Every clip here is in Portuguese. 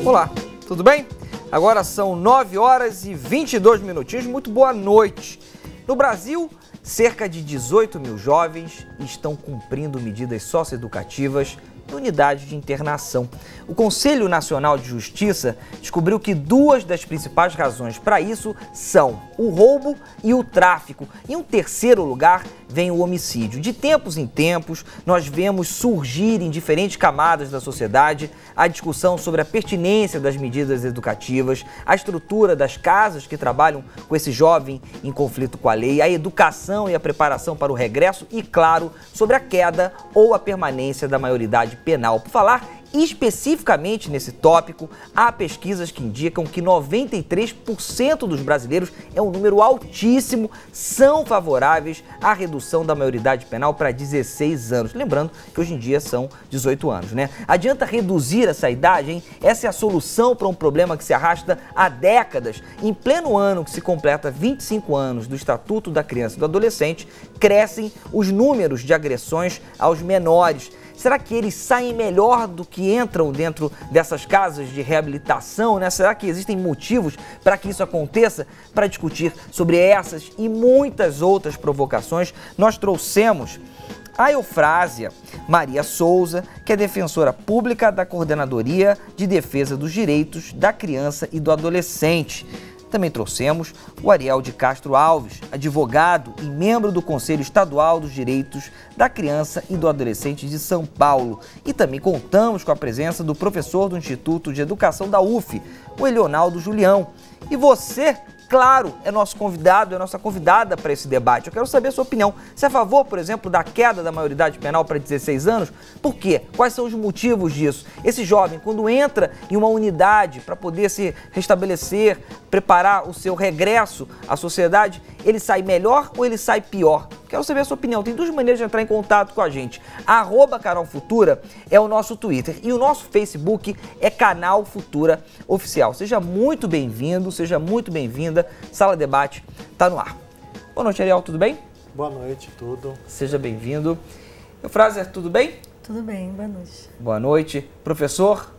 Olá, tudo bem? Agora são 9 horas e 22 minutinhos, muito boa noite. No Brasil, cerca de 18 mil jovens estão cumprindo medidas socioeducativas em unidade de internação. O Conselho Nacional de Justiça descobriu que duas das principais razões para isso são o roubo e o tráfico. Em um terceiro lugar vem o homicídio. De tempos em tempos, nós vemos surgir em diferentes camadas da sociedade a discussão sobre a pertinência das medidas educativas, a estrutura das casas que trabalham com esse jovem em conflito com a lei, a educação e a preparação para o regresso e, claro, sobre a queda ou a permanência da maioridade penal. Por falar especificamente nesse tópico, há pesquisas que indicam que 93% dos brasileiros, é um número altíssimo, são favoráveis à redução da maioridade penal para 16 anos. Lembrando que hoje em dia são 18 anos, né? Adianta reduzir essa idade, hein? Essa é a solução para um problema que se arrasta há décadas. Em pleno ano que se completa 25 anos do Estatuto da Criança e do Adolescente, crescem os números de agressões aos menores. Será que eles saem melhor do que entram dentro dessas casas de reabilitação, né? Será que existem motivos para que isso aconteça? Para discutir sobre essas e muitas outras provocações, nós trouxemos a Eufrásia Maria Souza, que é defensora pública da Coordenadoria de Defesa dos Direitos da Criança e do Adolescente. Também trouxemos o Ariel de Castro Alves, advogado e membro do Conselho Estadual dos Direitos da Criança e do Adolescente de São Paulo. E também contamos com a presença do professor do Instituto de Educação da UF, o Elionaldo Julião. E você, claro, é nosso convidado, é nossa convidada para esse debate. Eu quero saber a sua opinião. Você é a favor, por exemplo, da queda da maioridade penal para 16 anos? Por quê? Quais são os motivos disso? Esse jovem, quando entra em uma unidade para poder se restabelecer, preparar o seu regresso à sociedade, ele sai melhor ou ele sai pior? Quero saber a sua opinião. Tem duas maneiras de entrar em contato com a gente. @CanalFutura é o nosso Twitter e o nosso Facebook é Canal Futura Oficial. Seja muito bem-vindo, seja muito bem-vinda. Sala Debate está no ar. Boa noite, Ariel, tudo bem? Boa noite, tudo. Seja bem-vindo. Eufrásia, tudo bem? Tudo bem, boa noite. Boa noite. Professor,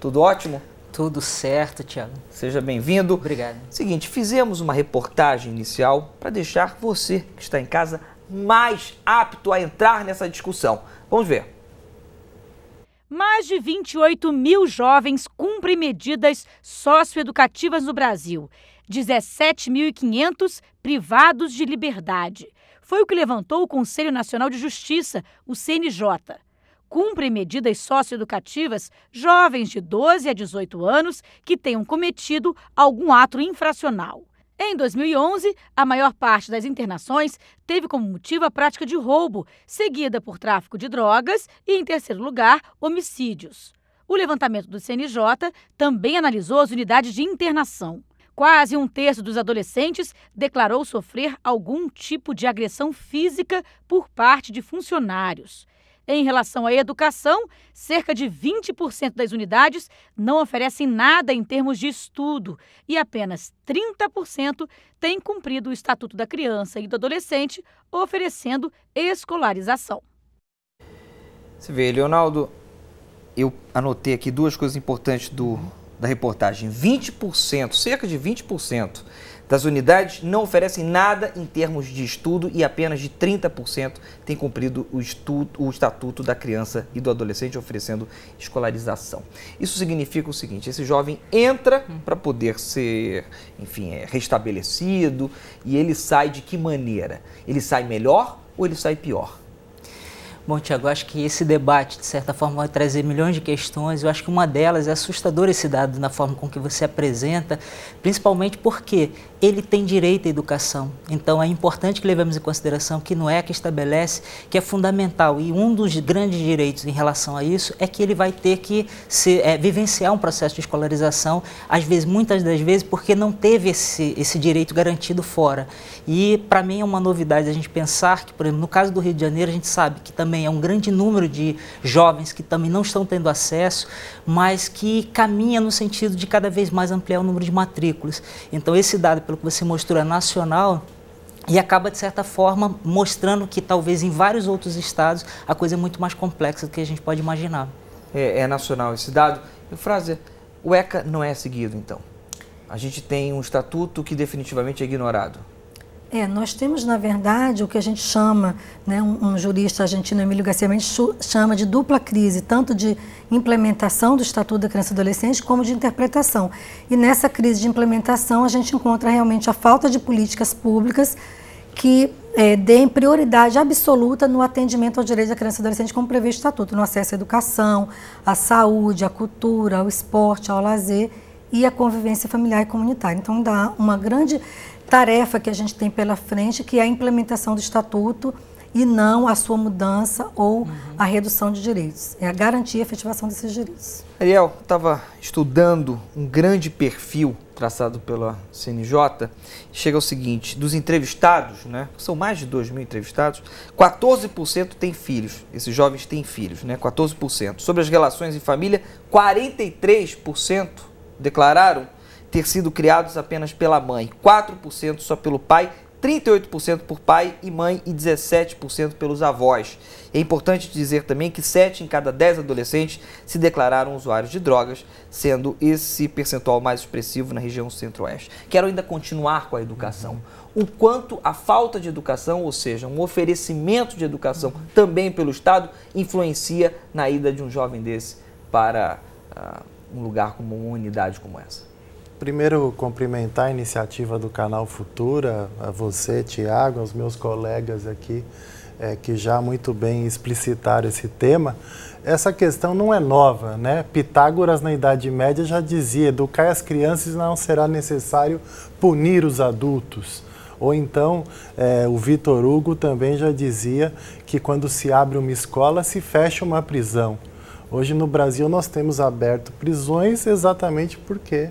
tudo ótimo? Tudo certo, Thiago. Seja bem-vindo. Obrigado. Seguinte, fizemos uma reportagem inicial para deixar você que está em casa mais apto a entrar nessa discussão. Vamos ver. Mais de 28 mil jovens cumprem medidas socioeducativas no Brasil. 17.500 privados de liberdade. Foi o que levantou o Conselho Nacional de Justiça, o CNJ. Cumprem medidas socioeducativas jovens de 12 a 18 anos que tenham cometido algum ato infracional. Em 2011, a maior parte das internações teve como motivo a prática de roubo, seguida por tráfico de drogas e, em terceiro lugar, homicídios. O levantamento do CNJ também analisou as unidades de internação. Quase um terço dos adolescentes declarou sofrer algum tipo de agressão física por parte de funcionários. Em relação à educação, cerca de 20% das unidades não oferecem nada em termos de estudo e apenas 30% têm cumprido o Estatuto da Criança e do Adolescente, oferecendo escolarização. Você vê, Leonardo, eu anotei aqui duas coisas importantes da reportagem. 20%, cerca de 20% das unidades não oferecem nada em termos de estudo e apenas de 30% têm cumprido o Estatuto da Criança e do Adolescente, oferecendo escolarização. Isso significa o seguinte: esse jovem entra para poder ser, enfim, restabelecido, e ele sai de que maneira? Ele sai melhor ou ele sai pior? Bom, Thiago, eu acho que esse debate, de certa forma, vai trazer milhões de questões. Eu acho que uma delas é assustador esse dado na forma com que você apresenta, principalmente porque ele tem direito à educação. Então, é importante que levemos em consideração que não é a que estabelece, que é fundamental. E um dos grandes direitos em relação a isso é que ele vai ter que vivenciar um processo de escolarização, às vezes, muitas das vezes, porque não teve esse direito garantido fora. E, para mim, é uma novidade a gente pensar que, por exemplo, no caso do Rio de Janeiro, a gente sabe que também é um grande número de jovens que também não estão tendo acesso, mas que caminha no sentido de cada vez mais ampliar o número de matrículas. Então, esse dado, pelo que você mostrou, é nacional e acaba, de certa forma, mostrando que talvez em vários outros estados a coisa é muito mais complexa do que a gente pode imaginar. É nacional esse dado. Eufrásia, O ECA não é seguido, então. A gente tem um estatuto que definitivamente é ignorado. Nós temos, na verdade, o que a gente chama, né, um jurista argentino, Emílio Garcia Mendes, chama de dupla crise, tanto de implementação do Estatuto da Criança e Adolescente como de interpretação. E nessa crise de implementação a gente encontra realmente a falta de políticas públicas que deem prioridade absoluta no atendimento ao direito da criança e adolescente, como prevê o Estatuto, no acesso à educação, à saúde, à cultura, ao esporte, ao lazer e à convivência familiar e comunitária. Então, dá uma grande tarefa que a gente tem pela frente, que é a implementação do Estatuto e não a sua mudança ou a redução de direitos. É a garantia e a efetivação desses direitos. Ariel, estava estudando um grande perfil traçado pela CNJ. Chega ao seguinte, dos entrevistados, né, são mais de 2.000 entrevistados, 14% têm filhos. Esses jovens têm filhos, né, 14%. Sobre as relações em família, 43% declararam ter sido criados apenas pela mãe, 4% só pelo pai, 38% por pai e mãe e 17% pelos avós. É importante dizer também que 7 em cada 10 adolescentes se declararam usuários de drogas, sendo esse percentual mais expressivo na região centro-oeste. Quero ainda continuar com a educação. O quanto a falta de educação, ou seja, um oferecimento de educação também pelo Estado, influencia na ida de um jovem desse para um lugar como uma unidade como essa. Primeiro, cumprimentar a iniciativa do Canal Futura, a você, Tiago, aos meus colegas aqui, que já muito bem explicitaram esse tema. Essa questão não é nova, né? Pitágoras, na Idade Média, já dizia: educar as crianças não será necessário punir os adultos. Ou então, o Vitor Hugo também já dizia que quando se abre uma escola, se fecha uma prisão. Hoje, no Brasil, nós temos aberto prisões exatamente porque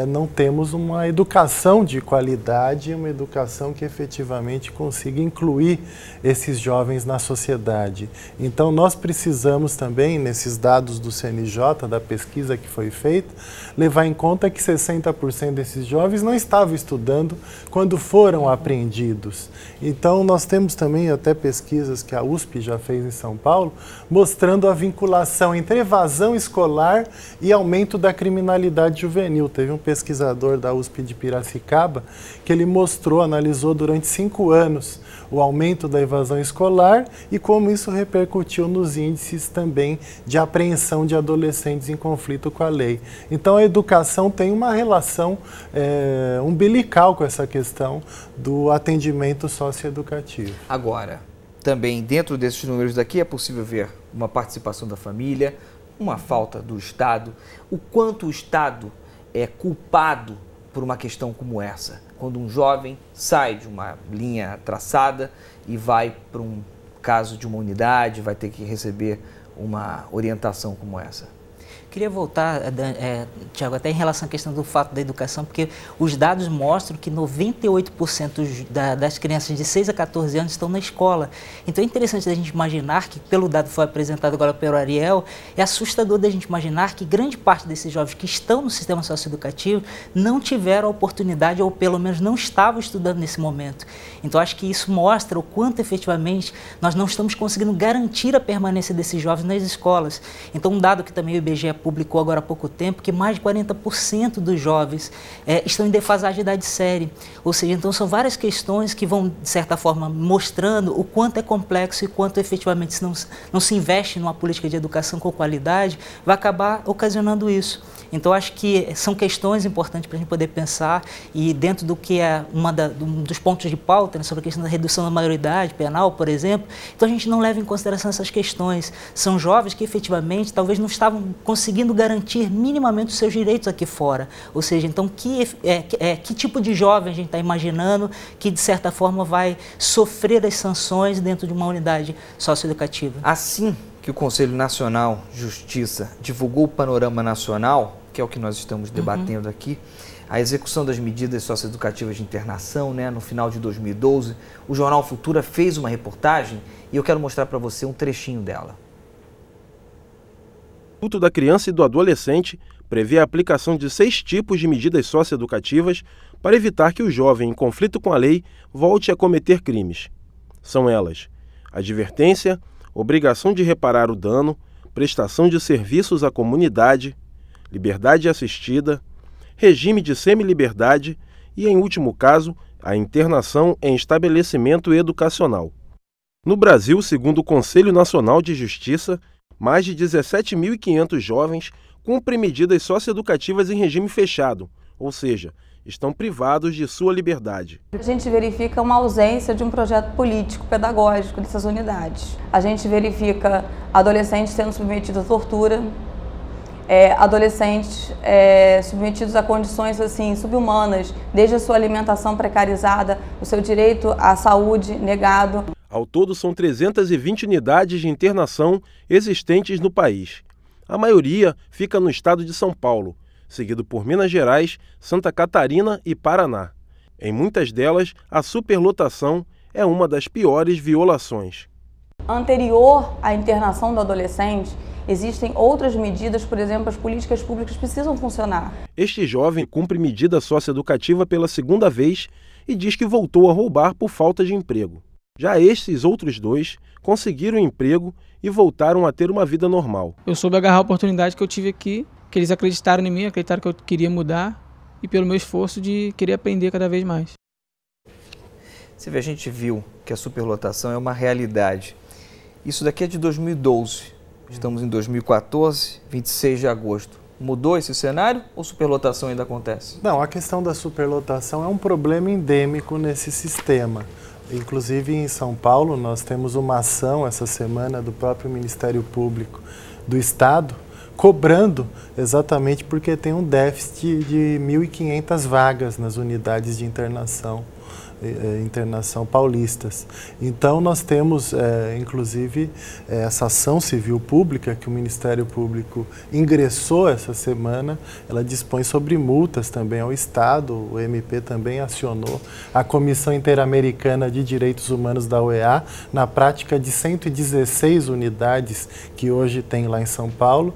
não temos uma educação de qualidade, uma educação que efetivamente consiga incluir esses jovens na sociedade. Então, nós precisamos também, nesses dados do CNJ, da pesquisa que foi feita, levar em conta que 60% desses jovens não estavam estudando quando foram apreendidos. Então, nós temos também até pesquisas que a USP já fez em São Paulo, mostrando a vinculação entre evasão escolar e aumento da criminalidade juvenil. Teve um pesquisador da USP de Piracicaba que ele analisou durante 5 anos o aumento da evasão escolar e como isso repercutiu nos índices também de apreensão de adolescentes em conflito com a lei. Então a educação tem uma relação umbilical com essa questão do atendimento socioeducativo. Agora, também dentro desses números daqui é possível ver uma participação da família, uma falta do Estado, o quanto o Estado é culpado por uma questão como essa, quando um jovem sai de uma linha traçada e vai para um caso de uma unidade, vai ter que receber uma orientação como essa. Queria voltar, Tiago, até em relação à questão do fato da educação, porque os dados mostram que 98% das crianças de 6 a 14 anos estão na escola. Então é interessante a gente imaginar que, pelo dado que foi apresentado agora pelo Ariel, é assustador da gente imaginar que grande parte desses jovens que estão no sistema socioeducativo não tiveram a oportunidade ou pelo menos não estavam estudando nesse momento. Então acho que isso mostra o quanto efetivamente nós não estamos conseguindo garantir a permanência desses jovens nas escolas. Então um dado que também o IBGE publicou agora há pouco tempo, que mais de 40% dos jovens estão em defasagem de idade séria. Ou seja, então são várias questões que vão, de certa forma, mostrando o quanto é complexo e quanto efetivamente, se não se investe numa política de educação com qualidade, vai acabar ocasionando isso. Então, acho que são questões importantes para a gente poder pensar e dentro do que é um dos pontos de pauta, né, sobre a questão da redução da maioridade penal, por exemplo, então a gente não leva em consideração essas questões. São jovens que efetivamente talvez não estavam conseguindo garantir minimamente os seus direitos aqui fora. Ou seja, então que tipo de jovem a gente está imaginando que de certa forma vai sofrer as sanções dentro de uma unidade socioeducativa? Assim que o Conselho Nacional de Justiça divulgou o Panorama Nacional, que é o que nós estamos debatendo aqui, a execução das medidas socioeducativas de internação, né, no final de 2012, o Jornal Futura fez uma reportagem e eu quero mostrar para você um trechinho dela. O Estatuto da Criança e do Adolescente prevê a aplicação de 6 tipos de medidas socioeducativas para evitar que o jovem em conflito com a lei volte a cometer crimes. São elas: advertência, obrigação de reparar o dano, prestação de serviços à comunidade, liberdade assistida, regime de semi-liberdade e, em último caso, a internação em estabelecimento educacional. No Brasil, segundo o Conselho Nacional de Justiça, mais de 17.500 jovens cumprem medidas socioeducativas em regime fechado, ou seja, estão privados de sua liberdade. A gente verifica uma ausência de um projeto político, pedagógico dessas unidades. A gente verifica adolescentes sendo submetidos à tortura, adolescentes submetidos a condições assim, subhumanas, desde a sua alimentação precarizada, o seu direito à saúde negado. Ao todo, são 320 unidades de internação existentes no país. A maioria fica no estado de São Paulo, seguido por Minas Gerais, Santa Catarina e Paraná. Em muitas delas, a superlotação é uma das piores violações. Anterior à internação do adolescente, existem outras medidas, por exemplo, as políticas públicas precisam funcionar. Este jovem cumpre medida socioeducativa pela segunda vez e diz que voltou a roubar por falta de emprego. Já estes outros dois conseguiram emprego e voltaram a ter uma vida normal. Eu soube agarrar a oportunidade que eu tive aqui, que eles acreditaram em mim, acreditaram que eu queria mudar e pelo meu esforço de querer aprender cada vez mais. Você vê, a gente viu que a superlotação é uma realidade. Isso daqui é de 2012. Estamos em 2014, 26 de agosto. Mudou esse cenário ou superlotação ainda acontece? Não, a questão da superlotação é um problema endêmico nesse sistema. Inclusive em São Paulo nós temos uma ação essa semana do próprio Ministério Público do Estado cobrando exatamente porque tem um déficit de 1.500 vagas nas unidades de internação paulistas. Então nós temos, inclusive, essa ação civil pública que o Ministério Público ingressou essa semana, ela dispõe sobre multas também ao Estado, o MP também acionou a Comissão Interamericana de Direitos Humanos da OEA, na prática de 116 unidades que hoje tem lá em São Paulo,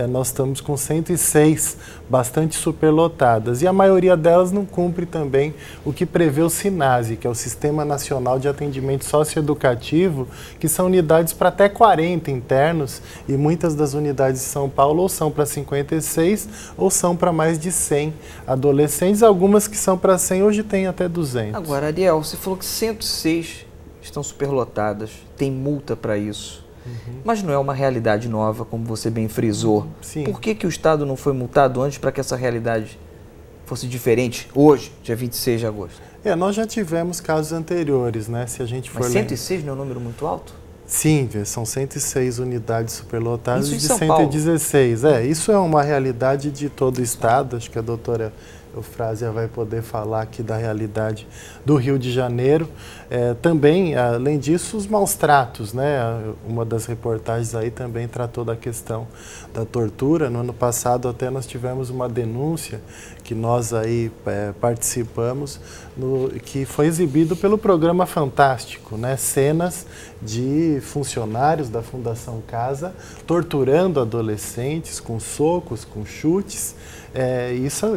nós estamos com 106 bastante superlotadas e a maioria delas não cumpre também o que prevê o SINASE, que é o Sistema Nacional de Atendimento Socioeducativo, que são unidades para até 40 internos e muitas das unidades de São Paulo ou são para 56 ou são para mais de 100 adolescentes, algumas que são para 100 hoje tem até 200. Agora, Ariel, você falou que 106 estão superlotadas, tem multa para isso. Mas não é uma realidade nova, como você bem frisou. Sim. Por que o Estado não foi multado antes para que essa realidade fosse diferente hoje, dia 26 de agosto? Nós já tivemos casos anteriores, né? Se a gente for Mas 106 não é um número muito alto? Sim, são 106 unidades superlotadas de São 116. Isso é uma realidade de todo o Estado, acho que a doutora Eufrásia vai poder falar aqui da realidade do Rio de Janeiro. Também, além disso, os maus tratos, né? Uma das reportagens aí também tratou da questão da tortura. No ano passado até nós tivemos uma denúncia que nós aí participamos, que foi exibido pelo programa Fantástico, né? Cenas de funcionários da Fundação Casa torturando adolescentes com socos, com chutes.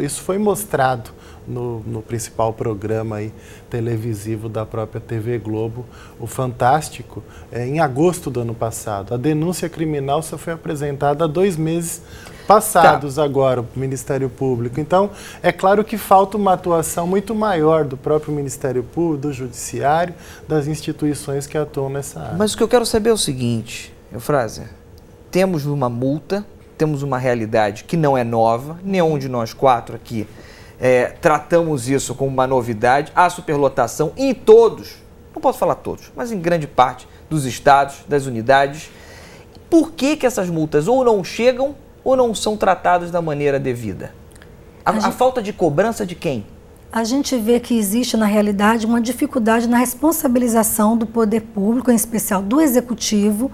Isso foi mostrado no principal programa aí, televisivo da própria TV Globo, o Fantástico, em agosto do ano passado. A denúncia criminal só foi apresentada há 2 meses passados agora para o Ministério Público. Então, é claro que falta uma atuação muito maior do próprio Ministério Público, do Judiciário, das instituições que atuam nessa área. Mas o que eu quero saber é o seguinte, Eufrásia, temos uma multa, temos uma realidade que não é nova, nenhum de nós 4 aqui tratamos isso como uma novidade, a superlotação em todos, não posso falar todos, mas em grande parte dos estados, das unidades. Por que essas multas ou não chegam ou não são tratadas da maneira devida? A falta de cobrança de quem? A gente vê que existe, na realidade, uma dificuldade na responsabilização do poder público, em especial do executivo,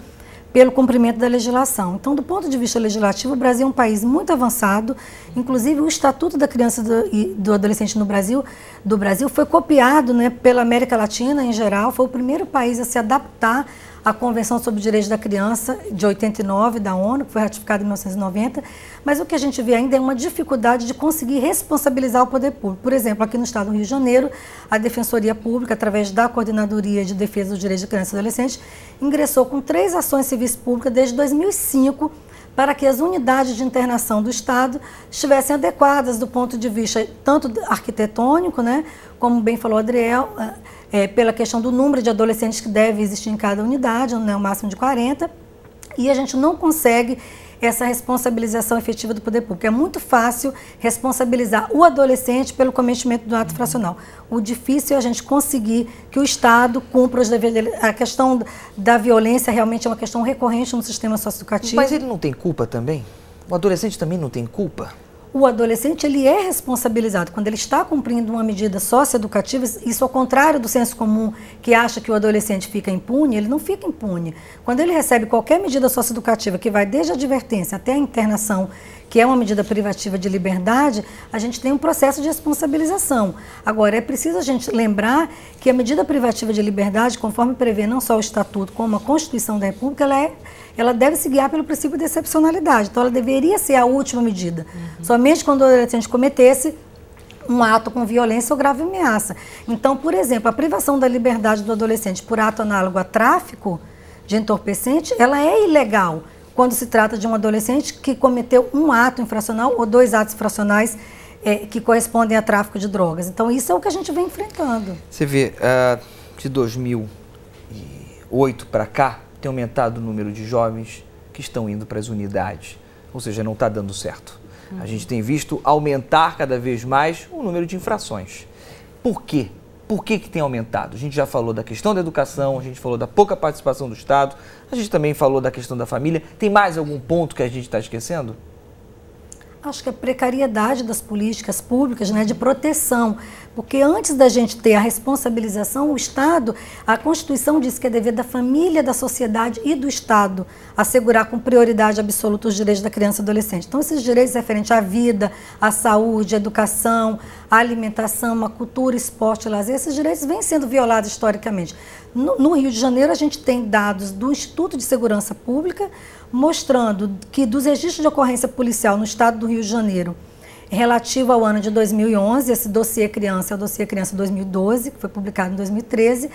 pelo cumprimento da legislação. Então, do ponto de vista legislativo, o Brasil é um país muito avançado, inclusive o Estatuto da Criança e do Adolescente do Brasil foi copiado, né, pela América Latina em geral, foi o primeiro país a se adaptar à Convenção sobre os Direitos da Criança de 89 da ONU, que foi ratificada em 1990, mas o que a gente vê ainda é uma dificuldade de conseguir responsabilizar o poder público. Por exemplo, aqui no estado do Rio de Janeiro, a Defensoria Pública, através da Coordenadoria de Defesa dos Direitos de Criança e Adolescente, ingressou com 3 ações civis públicas desde 2005 para que as unidades de internação do Estado estivessem adequadas do ponto de vista tanto arquitetônico, né, como bem falou Adriel, pela questão do número de adolescentes que deve existir em cada unidade, né, o máximo de 40, e a gente não consegue essa responsabilização efetiva do poder público. É muito fácil responsabilizar o adolescente pelo cometimento do ato infracional. O difícil é a gente conseguir que o Estado cumpra os deveres dele. A questão da violência realmente é uma questão recorrente no sistema socioeducativo. Mas ele não tem culpa também? O adolescente também não tem culpa? O adolescente, ele é responsabilizado quando ele está cumprindo uma medida socioeducativa. Isso ao contrário do senso comum, que acha que o adolescente fica impune, ele não fica impune. Quando ele recebe qualquer medida socioeducativa, que vai desde a advertência até a internação, que é uma medida privativa de liberdade, a gente tem um processo de responsabilização. Agora, é preciso a gente lembrar que a medida privativa de liberdade, conforme prevê não só o Estatuto, como a Constituição da República, ela deve se guiar pelo princípio de excepcionalidade. Então, ela deveria ser a última medida. Somente quando o adolescente cometesse um ato com violência ou grave ameaça. Então, por exemplo, a privação da liberdade do adolescente por ato análogo a tráfico de entorpecente, ela é ilegal quando se trata de um adolescente que cometeu um ato infracional ou 2 atos infracionais que correspondem a tráfico de drogas. Então, isso é o que a gente vem enfrentando. Você vê, de 2008 para cá, tem aumentado o número de jovens que estão indo para as unidades, ou seja, não está dando certo. A gente tem visto aumentar cada vez mais o número de infrações. Por quê? Por que tem aumentado? A gente já falou da questão da educação, a gente falou da pouca participação do Estado, a gente também falou da questão da família. Tem mais algum ponto que a gente está esquecendo? Acho que a precariedade das políticas públicas, né, de proteção, porque antes da gente ter a responsabilização, o Estado, a Constituição diz que é dever da família, da sociedade e do Estado assegurar com prioridade absoluta os direitos da criança e do adolescente. Então, esses direitos referentes à vida, à saúde, à educação, à alimentação, à cultura, esporte, lazer, esses direitos vêm sendo violados historicamente. No Rio de Janeiro, a gente tem dados do Instituto de Segurança Pública mostrando que dos registros de ocorrência policial no estado do Rio de Janeiro, relativo ao ano de 2011, esse dossiê criança é o dossiê criança 2012, que foi publicado em 2013,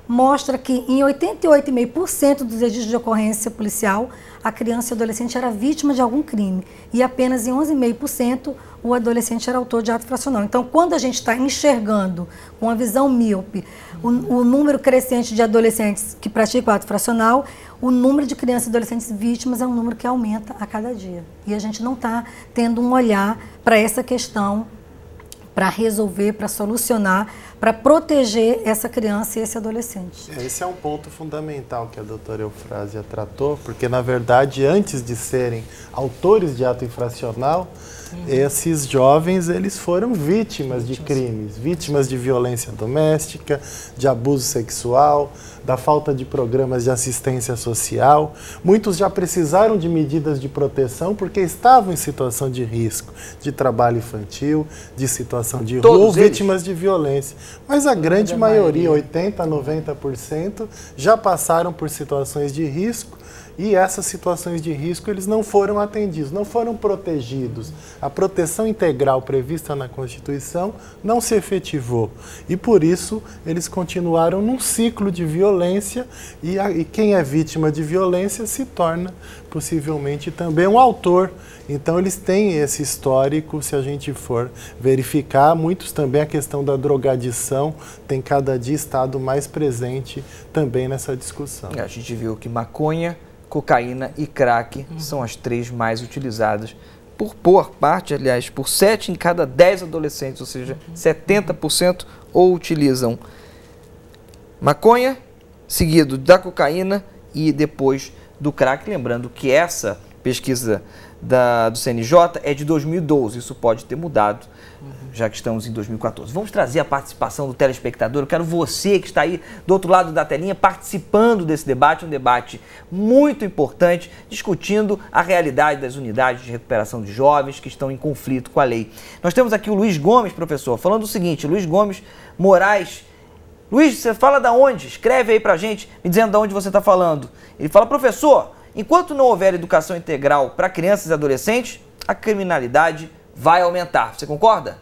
mostra que em 88,5% dos registros de ocorrência policial, a criança e o adolescente era vítima de algum crime e apenas em 11,5% o adolescente era autor de ato infracional. Então, quando a gente está enxergando com a visão míope o número crescente de adolescentes que praticam ato infracional, o número de crianças e adolescentes vítimas é um número que aumenta a cada dia. E a gente não está tendo um olhar para essa questão, para resolver, para solucionar, para proteger essa criança e esse adolescente. Esse é um ponto fundamental que a doutora Eufrásia tratou, porque, na verdade, antes de serem autores de ato infracional, esses jovens eles foram vítimas de crimes, vítimas de violência doméstica, de abuso sexual, da falta de programas de assistência social. Muitos já precisaram de medidas de proteção porque estavam em situação de risco, de trabalho infantil, de situação de rua, ou vítimas de violência. Mas a grande maioria, 80% a 90%, já passaram por situações de risco. E essas situações de risco, eles não foram atendidos, não foram protegidos. A proteção integral prevista na Constituição não se efetivou. E, por isso, eles continuaram num ciclo de violência e quem é vítima de violência se torna, possivelmente, também um autor. Então, eles têm esse histórico, se a gente for verificar. Muitos também, a questão da drogadição tem cada dia estado mais presente também nessa discussão. A gente viu que maconha, cocaína e crack são as 3 mais utilizadas por parte, aliás, por 7 em cada 10 adolescentes, ou seja, 70% ou utilizam maconha, seguido da cocaína e depois do crack. Lembrando que essa pesquisa do CNJ é de 2012, isso pode ter mudado, já que estamos em 2014. Vamos trazer a participação do telespectador. Eu quero você que está aí do outro lado da telinha participando desse debate, um debate muito importante, discutindo a realidade das unidades de recuperação de jovens que estão em conflito com a lei. Nós temos aqui o Luiz Gomes, professor, falando o seguinte, Luiz Gomes Moraes. Luiz, você fala da onde? Escreve aí pra gente, me dizendo de onde você está falando. Ele fala, professor, enquanto não houver educação integral para crianças e adolescentes, a criminalidade vai aumentar. Você concorda?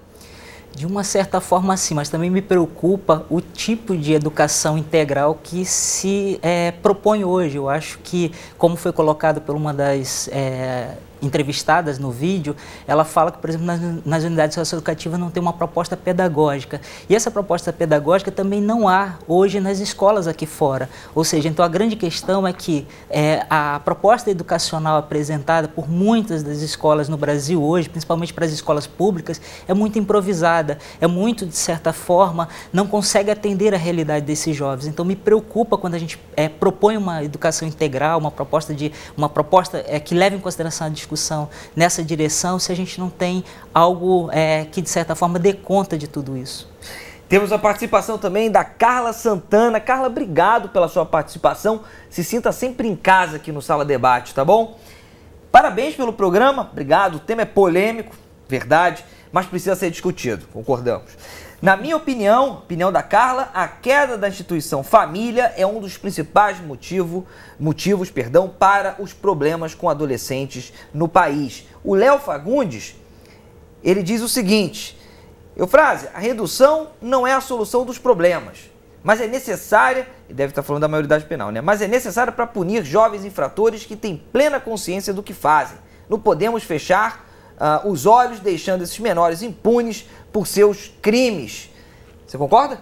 De uma certa forma, sim, mas também me preocupa o tipo de educação integral que se propõe hoje. Eu acho que, como foi colocado por uma das entrevistadas no vídeo, ela fala que, por exemplo, nas unidades socioeducativas não tem uma proposta pedagógica. E essa proposta pedagógica também não há hoje nas escolas aqui fora. Ou seja, então a grande questão é que a proposta educacional apresentada por muitas das escolas no Brasil hoje, principalmente para as escolas públicas, é muito improvisada, é muito, de certa forma, não consegue atender a realidade desses jovens. Então me preocupa quando a gente propõe uma educação integral, uma proposta que leve em consideração a discussão nessa direção, se a gente não tem algo que, de certa forma, dê conta de tudo isso. Temos a participação também da Carla Santana. Carla, obrigado pela sua participação. Se sinta sempre em casa aqui no Sala Debate, tá bom? Parabéns pelo programa, obrigado. O tema é polêmico, verdade, mas precisa ser discutido, concordamos. Na minha opinião, opinião da Carla, a queda da instituição família é um dos principais motivos para os problemas com adolescentes no país. O Léo Fagundes, ele diz o seguinte: Eufrásia, a redução não é a solução dos problemas, mas é necessária, e deve estar falando da maioridade penal, né? Mas é necessária para punir jovens infratores que têm plena consciência do que fazem. Não podemos fechar os olhos deixando esses menores impunes por seus crimes. Você concorda?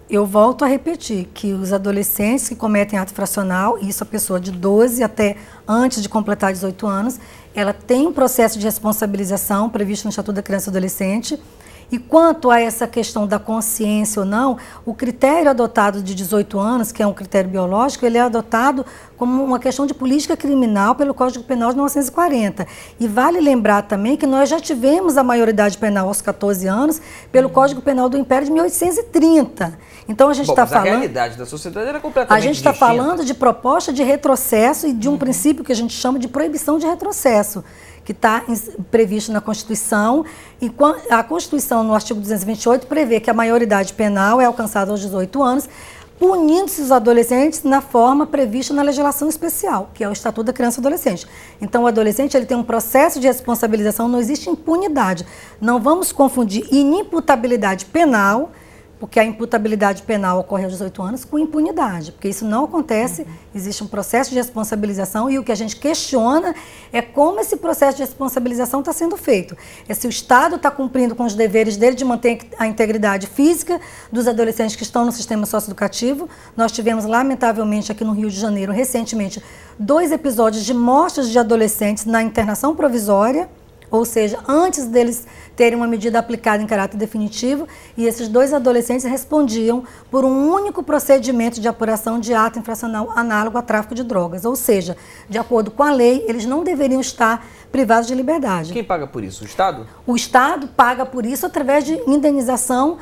Eu volto a repetir que os adolescentes que cometem ato infracional, isso a pessoa de 12 até antes de completar 18 anos, ela tem um processo de responsabilização previsto no Estatuto da Criança e do Adolescente. E quanto a essa questão da consciência ou não, o critério adotado de 18 anos, que é um critério biológico, ele é adotado como uma questão de política criminal pelo Código Penal de 1940. E vale lembrar também que nós já tivemos a maioridade penal aos 14 anos pelo Código Penal do Império de 1830. Então a gente está falando... a realidade da sociedade era completamente A gente está falando de proposta de retrocesso e de um princípio que a gente chama de proibição de retrocesso, que está previsto na Constituição, e a Constituição, no artigo 228, prevê que a maioridade penal é alcançada aos 18 anos, punindo-se os adolescentes na forma prevista na legislação especial, que é o Estatuto da Criança e do Adolescente. Então, o adolescente ele tem um processo de responsabilização, não existe impunidade. Não vamos confundir inimputabilidade penal, porque a imputabilidade penal ocorre aos 18 anos, com impunidade, porque isso não acontece, existe um processo de responsabilização e o que a gente questiona é como esse processo de responsabilização está sendo feito. É se o Estado está cumprindo com os deveres dele de manter a integridade física dos adolescentes que estão no sistema socioeducativo. Nós tivemos, lamentavelmente, aqui no Rio de Janeiro, recentemente, 2 episódios de mortes de adolescentes na internação provisória, ou seja, antes deles terem uma medida aplicada em caráter definitivo, e esses 2 adolescentes respondiam por um único procedimento de apuração de ato infracional análogo a tráfico de drogas. Ou seja, de acordo com a lei, eles não deveriam estar privados de liberdade. Quem paga por isso? O Estado? O Estado paga por isso através de indenização,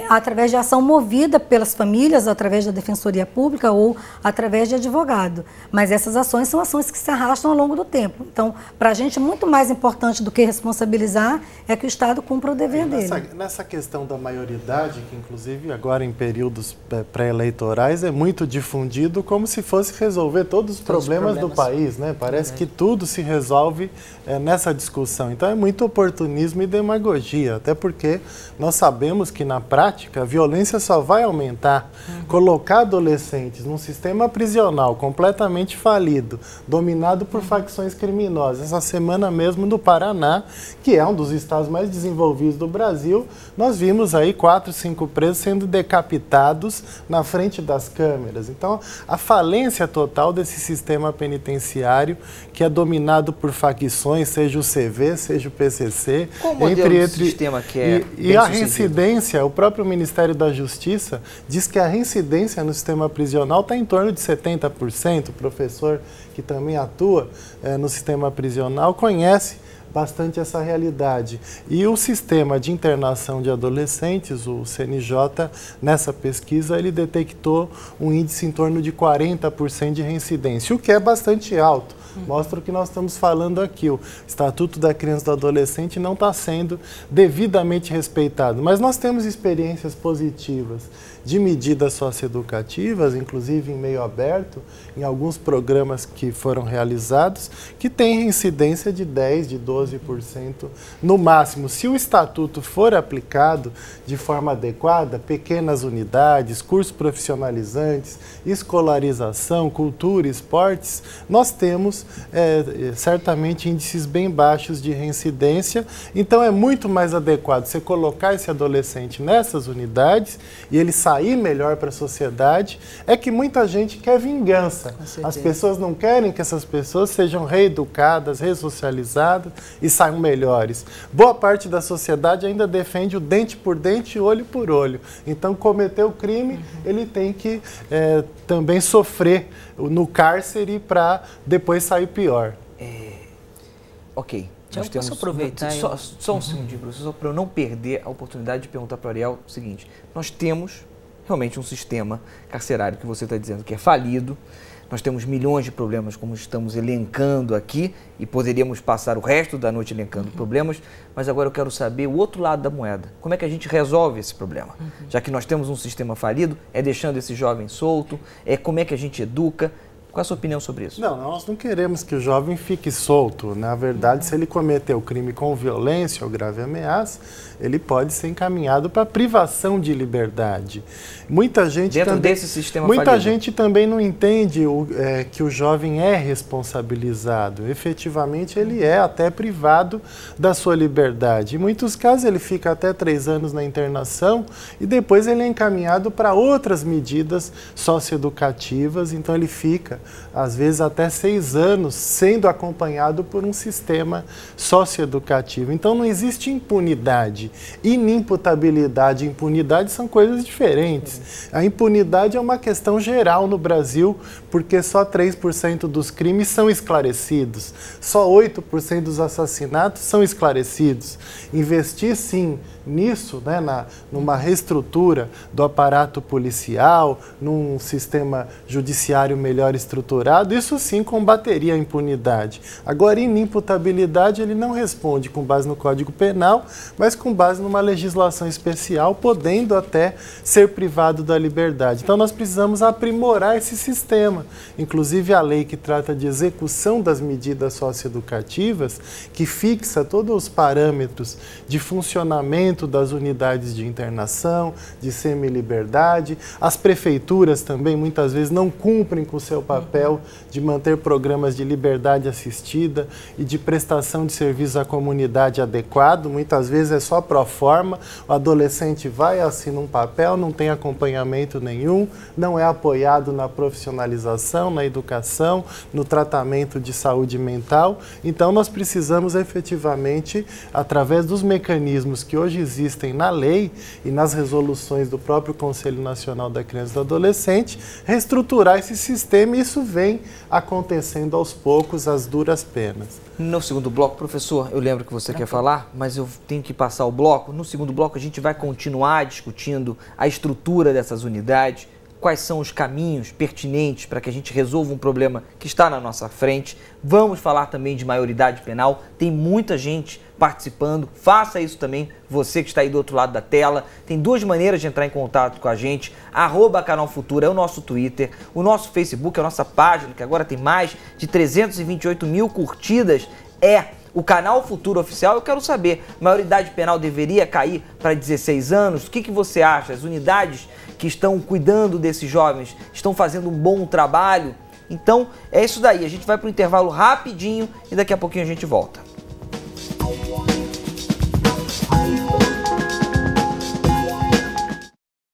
através de ação movida pelas famílias, através da Defensoria Pública ou através de advogado. Mas essas ações são ações que se arrastam ao longo do tempo. Então, para a gente, muito mais importante do que responsabilizar é que o Estado cumpra o dever dele. Nessa questão da maioridade, que inclusive agora em períodos pré-eleitorais é muito difundido como se fosse resolver todos os problemas do país, né? Parece que tudo se resolve nessa discussão. Então é muito oportunismo e demagogia, até porque nós sabemos que na prática, a violência só vai aumentar. Colocar adolescentes num sistema prisional completamente falido, dominado por facções criminosas. Essa semana mesmo no Paraná, que é um dos estados mais desenvolvidos do Brasil, nós vimos aí 4, 5 presos sendo decapitados na frente das câmeras. Então, a falência total desse sistema penitenciário, que é dominado por facções, seja o CV, seja o PCC, qual modelo de sistema que é e a reincidência, o próprio Ministério da Justiça diz que a reincidência no sistema prisional está em torno de 70%. O professor que também atua no sistema prisional conhece bastante essa realidade. E o sistema de internação de adolescentes, o CNJ, nessa pesquisa, ele detectou um índice em torno de 40% de reincidência, o que é bastante alto. Mostra o que nós estamos falando aqui. O Estatuto da Criança e do Adolescente não está sendo devidamente respeitado. Mas nós temos experiências positivas de medidas socioeducativas, inclusive em meio aberto, em alguns programas que foram realizados, que têm incidência de 10%, de 12%. 12% no máximo. Se o estatuto for aplicado de forma adequada, pequenas unidades, cursos profissionalizantes, escolarização, cultura, esportes, nós temos certamente índices bem baixos de reincidência. Então é muito mais adequado você colocar esse adolescente nessas unidades e ele sair melhor para a sociedade. É que muita gente quer vingança. As pessoas não querem que essas pessoas sejam reeducadas, ressocializadas e saiam melhores. Boa parte da sociedade ainda defende o dente por dente, olho por olho. Então, cometeu o crime, ele tem que também sofrer no cárcere para depois sair pior. Ok. Nós temos... Posso aproveitar? Só um segundinho, professor, só para eu não perder a oportunidade de perguntar para o Ariel o seguinte. Nós temos realmente um sistema carcerário que você está dizendo que é falido. Nós temos milhões de problemas, como estamos elencando aqui, e poderíamos passar o resto da noite elencando problemas, mas agora eu quero saber o outro lado da moeda. Como é que a gente resolve esse problema? Já que nós temos um sistema falido, é deixando esse jovem solto, como é que a gente educa? Qual a sua opinião sobre isso? Não, nós não queremos que o jovem fique solto. Na verdade, se ele cometeu o crime com violência ou grave ameaça, ele pode ser encaminhado para privação de liberdade. Muita gente dentro também, desse sistema muita falido. gente também não entende que o jovem é responsabilizado. Efetivamente, ele é até privado da sua liberdade. Em muitos casos, ele fica até 3 anos na internação e depois ele é encaminhado para outras medidas socioeducativas. Então, ele fica, às vezes, até 6 anos sendo acompanhado por um sistema socioeducativo. Então, não existe impunidade. Inimputabilidade e impunidade são coisas diferentes. A impunidade é uma questão geral no Brasil, porque só 3% dos crimes são esclarecidos, só 8% dos assassinatos são esclarecidos. Investir, sim, nisso, né, numa reestrutura do aparato policial, num sistema judiciário melhor estruturado, isso sim combateria a impunidade. Agora, inimputabilidade, ele não responde com base no Código Penal, mas com base numa legislação especial, podendo até ser privado da liberdade. Então, nós precisamos aprimorar esse sistema. Inclusive, a lei que trata de execução das medidas socioeducativas, que fixa todos os parâmetros de funcionamento das unidades de internação, de semiliberdade. As prefeituras também, muitas vezes, não cumprem com o seu papel de manter programas de liberdade assistida e de prestação de serviço à comunidade adequado. Muitas vezes é só pro forma, o adolescente vai, assina um papel, não tem acompanhamento nenhum, não é apoiado na profissionalização, na educação, no tratamento de saúde mental. Então, nós precisamos efetivamente, através dos mecanismos que hoje existem na lei e nas resoluções do próprio Conselho Nacional da Criança e do Adolescente, reestruturar esse sistema, e isso vem acontecendo aos poucos, às duras penas. No segundo bloco, professor, eu lembro que você quer falar, mas eu tenho que passar o bloco. No segundo bloco, a gente vai continuar discutindo a estrutura dessas unidades, quais são os caminhos pertinentes para que a gente resolva um problema que está na nossa frente. Vamos falar também de maioridade penal, tem muita gente participando, faça isso também, você que está aí do outro lado da tela. Tem 2 maneiras de entrar em contato com a gente, @Canal Futura é o nosso Twitter, o nosso Facebook é a nossa página, que agora tem mais de 328 mil curtidas, é o Canal Futura Oficial. Eu quero saber, maioridade penal deveria cair para 16 anos? O que você acha? As unidades que estão cuidando desses jovens estão fazendo um bom trabalho? Então, é isso daí. A gente vai para o intervalo rapidinho e daqui a pouquinho a gente volta.